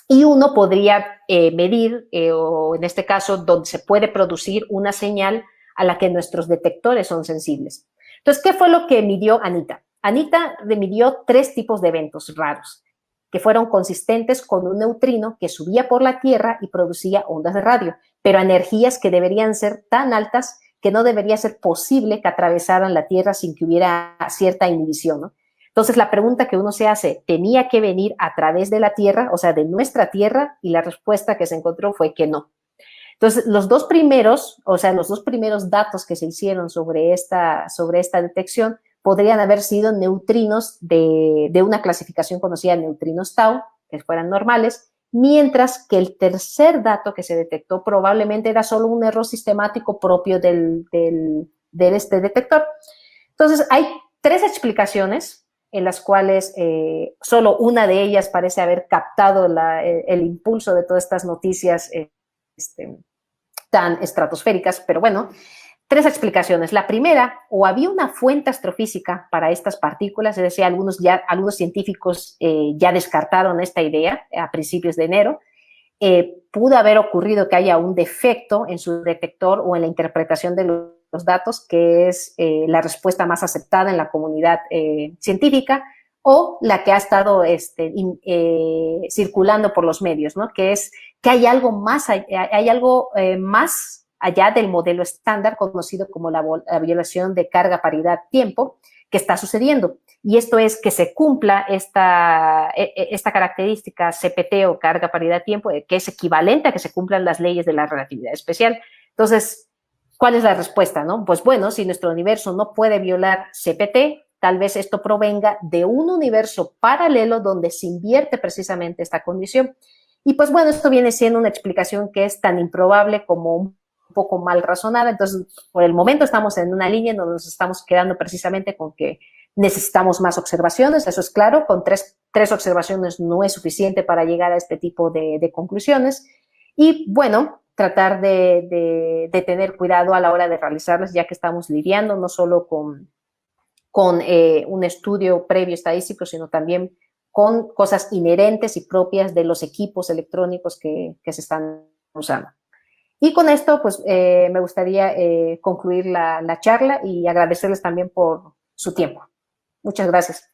Y uno podría medir, o en este caso, donde se puede producir una señal a la que nuestros detectores son sensibles. Entonces, ¿qué fue lo que midió Anita? Anita midió 3 tipos de eventos raros que fueron consistentes con un neutrino que subía por la Tierra y producía ondas de radio, pero a energías que deberían ser tan altas que no debería ser posible que atravesaran la Tierra sin que hubiera cierta inhibición, ¿no? Entonces, la pregunta que uno se hace, ¿tenía que venir a través de la Tierra, o sea, de nuestra Tierra? Y la respuesta que se encontró fue que no. Entonces, los dos primeros datos que se hicieron sobre esta detección podrían haber sido neutrinos de una clasificación conocida, neutrinos tau, que fueran normales, mientras que el tercer dato que se detectó probablemente era solo un error sistemático propio del este detector. Entonces, hay 3 explicaciones en las cuales solo una de ellas parece haber captado el impulso de todas estas noticias tan estratosféricas, pero bueno, 3 explicaciones. La primera, o había una fuente astrofísica para estas partículas, es decir, algunos científicos ya descartaron esta idea a principios de enero. Pudo haber ocurrido que haya un defecto en su detector o en la interpretación de los datos, que es la respuesta más aceptada en la comunidad científica, o la que ha estado circulando por los medios, ¿no? Que es que hay algo más allá del modelo estándar conocido como la violación de carga paridad tiempo que está sucediendo. Y esto es que se cumpla esta característica CPT o carga paridad tiempo, que es equivalente a que se cumplan las leyes de la relatividad especial. Entonces, ¿cuál es la respuesta, no? Pues bueno, si nuestro universo no puede violar CPT, tal vez esto provenga de un universo paralelo donde se invierte precisamente esta condición. Y pues bueno, esto viene siendo una explicación que es tan improbable como un poco mal razonada. Entonces, por el momento estamos en una línea donde nos estamos quedando precisamente con que necesitamos más observaciones, eso es claro, con tres observaciones no es suficiente para llegar a este tipo de conclusiones. Y bueno, tratar de tener cuidado a la hora de realizarlas, ya que estamos lidiando no solo con un estudio previo estadístico, sino también con cosas inherentes y propias de los equipos electrónicos que se están usando. Y con esto, pues, me gustaría concluir la charla y agradecerles también por su tiempo. Muchas gracias.